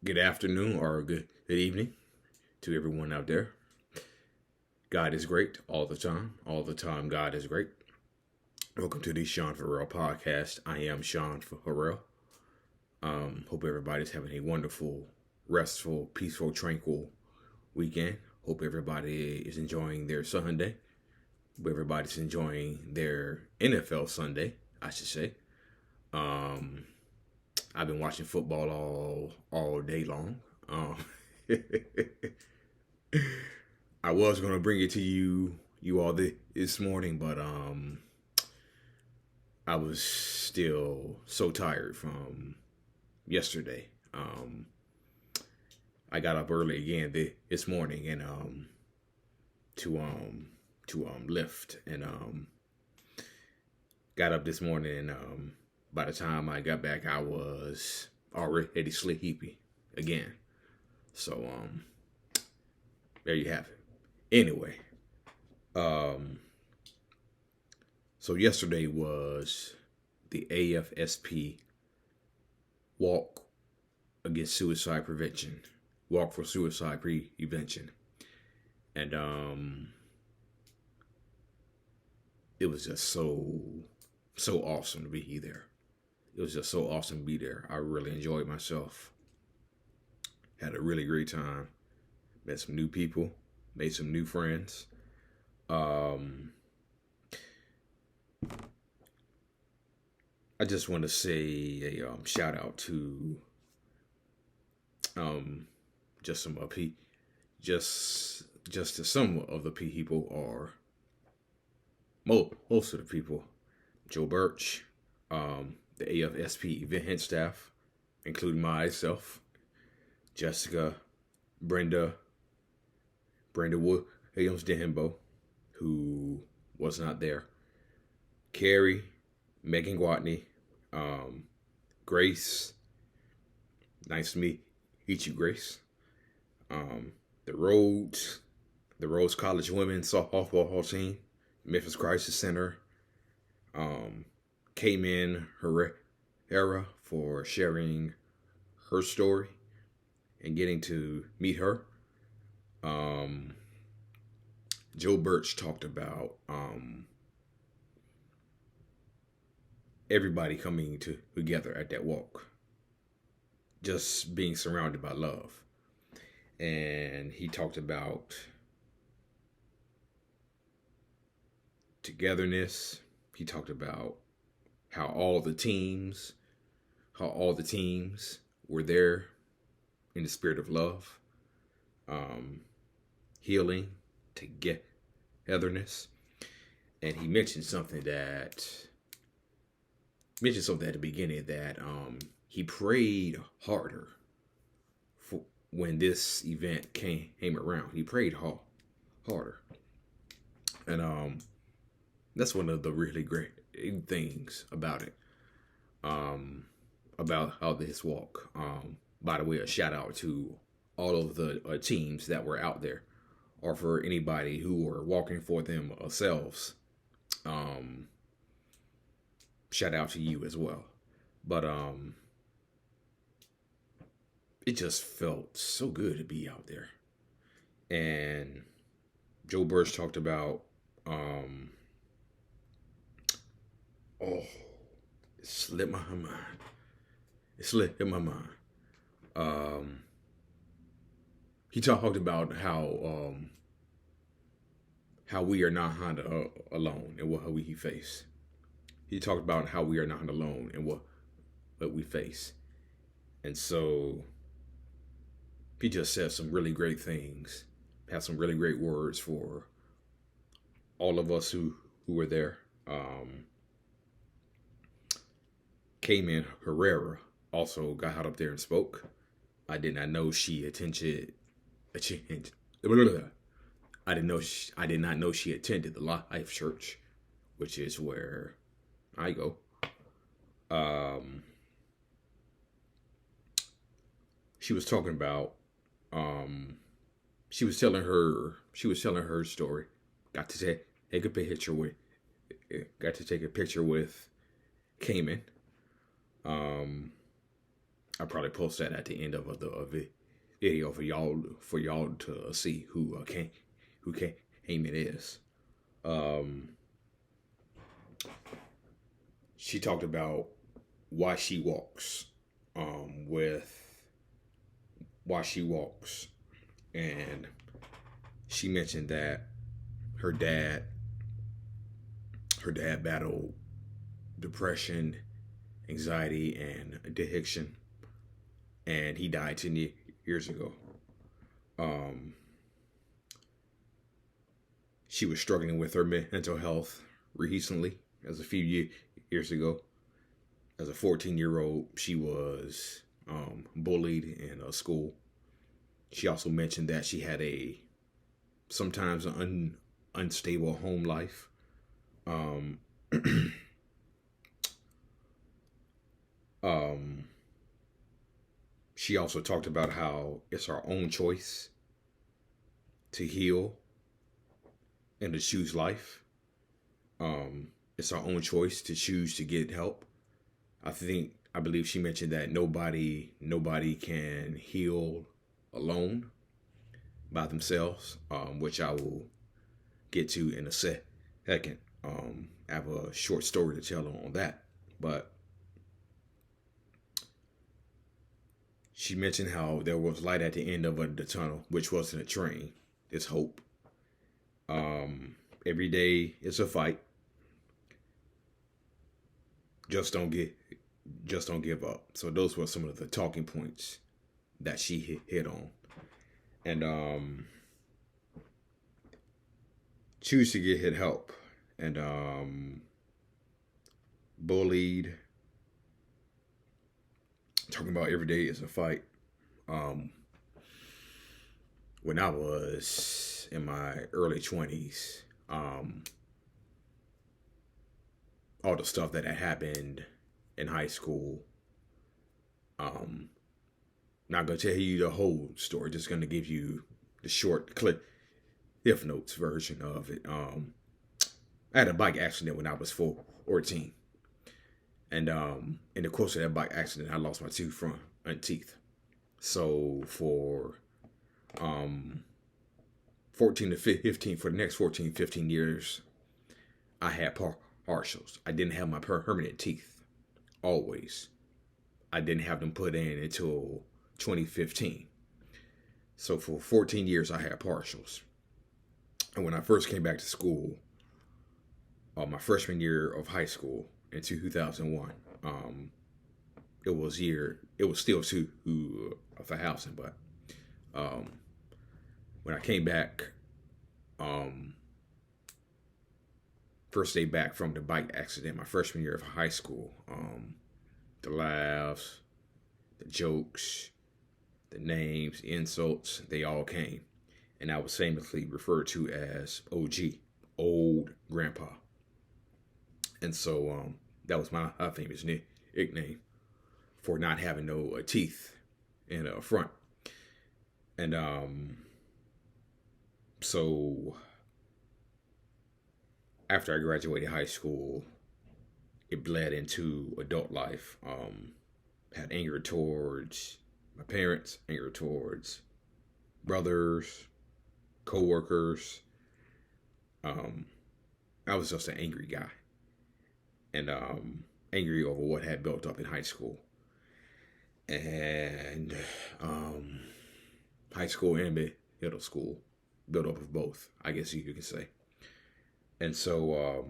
Good afternoon or good evening to everyone out there. God is great all the time. All the time, God is great. Welcome to the Sean Ferrell podcast. I am Sean Ferrell. Hope everybody's having a wonderful, restful, peaceful, tranquil weekend. Hope everybody is enjoying their Sunday. Hope everybody's enjoying their NFL Sunday, I should say. I've been watching football all day long. I was gonna bring it to you all this morning, but I was still so tired from yesterday. I got up early again this morning and to lift and got up this morning and by the time I got back I was already sleepy again. So there you have it. Anyway, so yesterday was the AFSP walk against suicide prevention, walk for suicide prevention, and it was just so awesome to be there. It was just so awesome to be there. I really enjoyed myself. Had a really great time. Met some new people. Made some new friends. I just want to say a shout out to just some just to some of the people, or most of the people. Joe Birch, the AFSP event staff, including myself, Jessica, Brenda Williams Denbo, who was not there, Carrie, Megan Gwatney, Grace, nice to meet you, Grace, the Rhodes College Women's Softball Team, Memphis Crisis Center, Cayman Herrera for sharing her story and getting to meet her. Joe Birch talked about everybody coming together at that walk, just being surrounded by love. And he talked about togetherness. He talked about how all the teams were there in the spirit of love, healing, togetherness. And he mentioned something at the beginning, that he prayed harder for when this event came around. He prayed harder. And that's one of the really great things about it, about how this walk. By the way, a shout out to all of the teams that were out there, or for anybody who were walking for themselves. Shout out to you as well. But it just felt so good to be out there. And Joe Birch talked about it slipped my mind. He talked about how we are not alone in what we face. He talked about how we are not alone in what we face. And so he just said some really great things, had some really great words for all of us who were there. Cayman Herrera also got out up there and spoke. I did not know she attended. I did not know she attended the Life Church, which is where I go. She was talking about. She was telling her story. Got to take a picture with Cayman. I'll probably post that at the end of the video for y'all to see who came it is. She talked about why she walks, with why she walks, and she mentioned that her dad battled depression, anxiety, and addiction, and he died 10 years ago. She was struggling with her mental health recently, as a few years ago. As a 14-year-old, she was bullied in a school. She also mentioned that she had sometimes an unstable home life. She also talked about how it's our own choice to heal and to choose life. It's our own choice to choose to get help. I believe she mentioned that nobody can heal alone by themselves, which I will get to in a second. I have a short story to tell on that, but she mentioned how there was light at the end of the tunnel, which wasn't a train. It's hope. Every day it's a fight. Just don't give up. So those were some of the talking points that she hit on. And choose to get help. And bullied. Talking about every day is a fight. When I was in my early 20s, all the stuff that had happened in high school, not gonna tell you the whole story, just gonna give you the short Cliff Notes version of it. I had a bike accident when I was 14. And in the course of that bike accident, I lost my two front teeth. So for 14 to 15, for the next 14, 15 years, I had partials. I didn't have my permanent teeth, always. I didn't have them put in until 2015. So for 14 years, I had partials. And when I first came back to school, my freshman year of high school in 2001, it was still 2,000, but when I came back, first day back from the bike accident, my freshman year of high school, the laughs, the jokes, the names, the insults, they all came. And I was famously referred to as OG, Old Grandpa. And so that was my famous nickname for not having no teeth in front. And so after I graduated high school, it bled into adult life. Had anger towards my parents, anger towards brothers, co-workers. I was just an angry guy. And angry over what had built up in high school. And high school and middle school, built up of both, I guess you could say. And so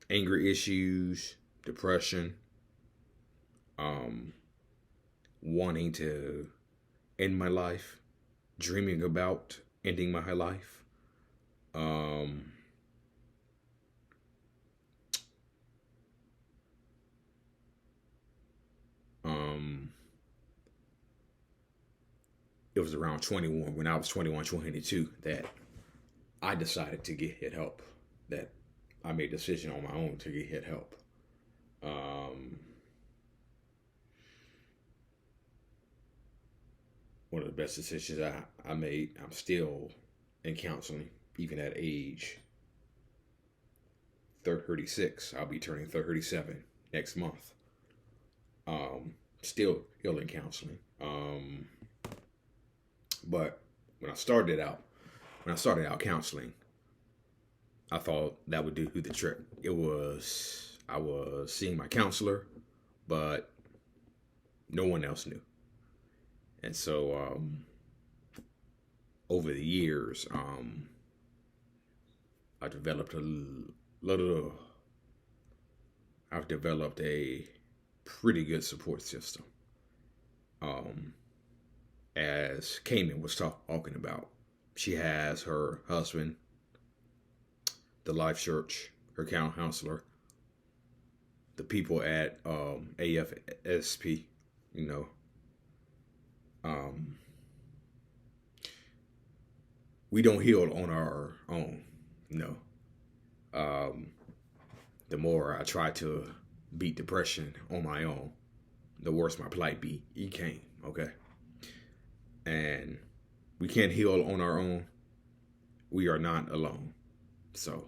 anger issues, depression, wanting to end my life, dreaming about ending my life. It was around 21, when I was 21, 22, that I decided to get help, that I made a decision on my own to get help. One of the best decisions I made. I'm still in counseling, even at age 36. I'll be turning 37 next month. Still healing counseling. But when I started out counseling, I thought that would do the trick. I was seeing my counselor, but no one else knew. And so over the years, I've developed a pretty good support system. As Cayman was talking about, she has her husband, the Life Church, her counselor, the people at AFSP, we don't heal on our own, the more I try to beat depression on my own, the worse my plight became, okay? And we can't heal on our own. We are not alone. So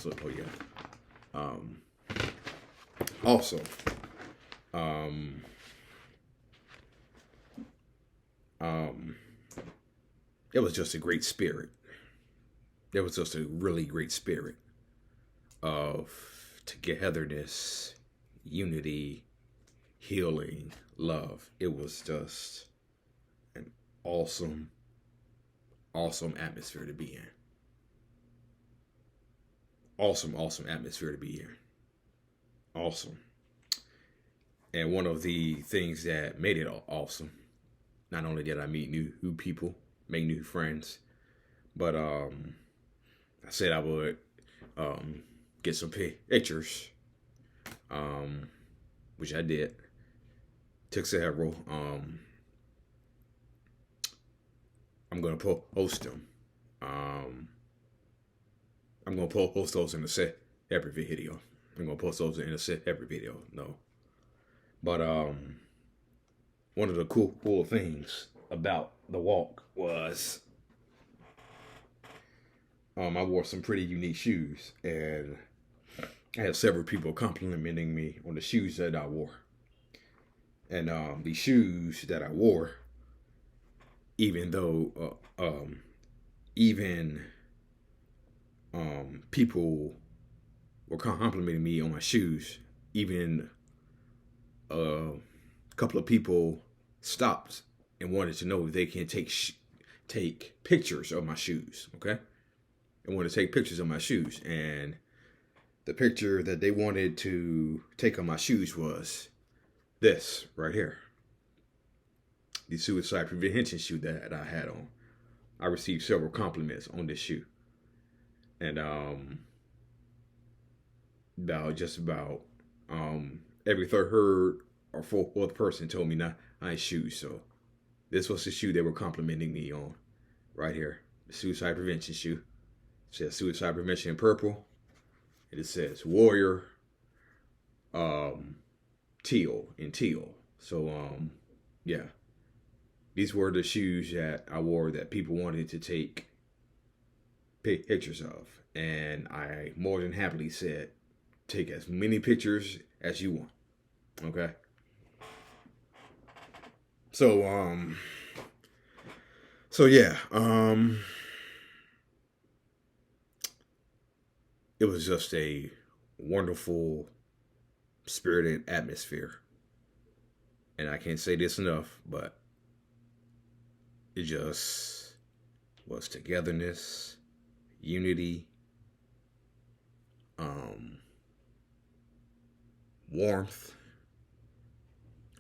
oh yeah. Also, it was just a great spirit. There was just a really great spirit of togetherness, unity, healing, love. It was just an awesome atmosphere to be in. Awesome atmosphere to be in. Awesome. And one of the things that made it awesome, not only did I meet new people, make new friends, but I said I would get some pictures, which I did. Took several. I'm going to post them. I'm going to post those in a separate video. I'm going to post those in a separate video. No. But one of the cool things about the walk was I wore some pretty unique shoes, and I had several people complimenting me on the shoes that I wore. And the shoes that I wore, even though people were complimenting me on my shoes, even a couple of people stopped and wanted to know if they can take pictures of my shoes, okay? They wanted to take pictures of my shoes, and the picture that they wanted to take of my shoes was this right here. The suicide prevention shoe that I had on. I received several compliments on this shoe. And about every third or fourth person told me nice shoes. So this was the shoe they were complimenting me on right here. The suicide prevention shoe. It says suicide prevention in purple. And it says warrior teal in teal. So yeah. These were the shoes that I wore that people wanted to take pictures of. And I more than happily said, take as many pictures as you want. Okay? So yeah, it was just a wonderful, spirited atmosphere. And I can't say this enough, but it just was togetherness, unity, warmth,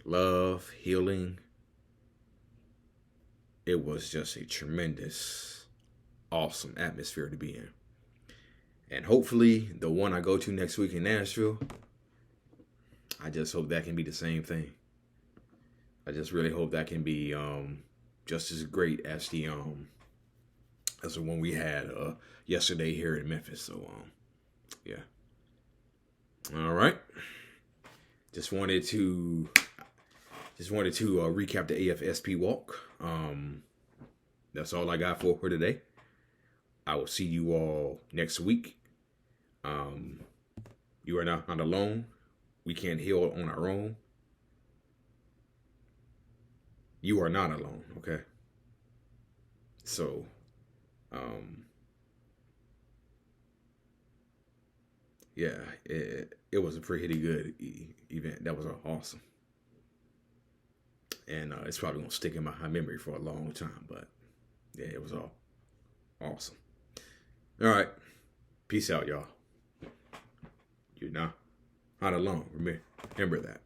love, healing. It was just a tremendous, awesome atmosphere to be in. And hopefully the one I go to next week in Nashville, I just hope that can be the same thing. I just really hope that can be just as great as the one we had yesterday here in Memphis. So yeah. All right. Just wanted to recap the AFSP walk. That's all I got for today. I will see you all next week. You are not alone. We can't heal on our own. You are not alone, okay? So, yeah, it was a pretty good event. That was awesome. And it's probably going to stick in my memory for a long time. But, yeah, it was all awesome. All right. Peace out, y'all. You're not alone. Remember that.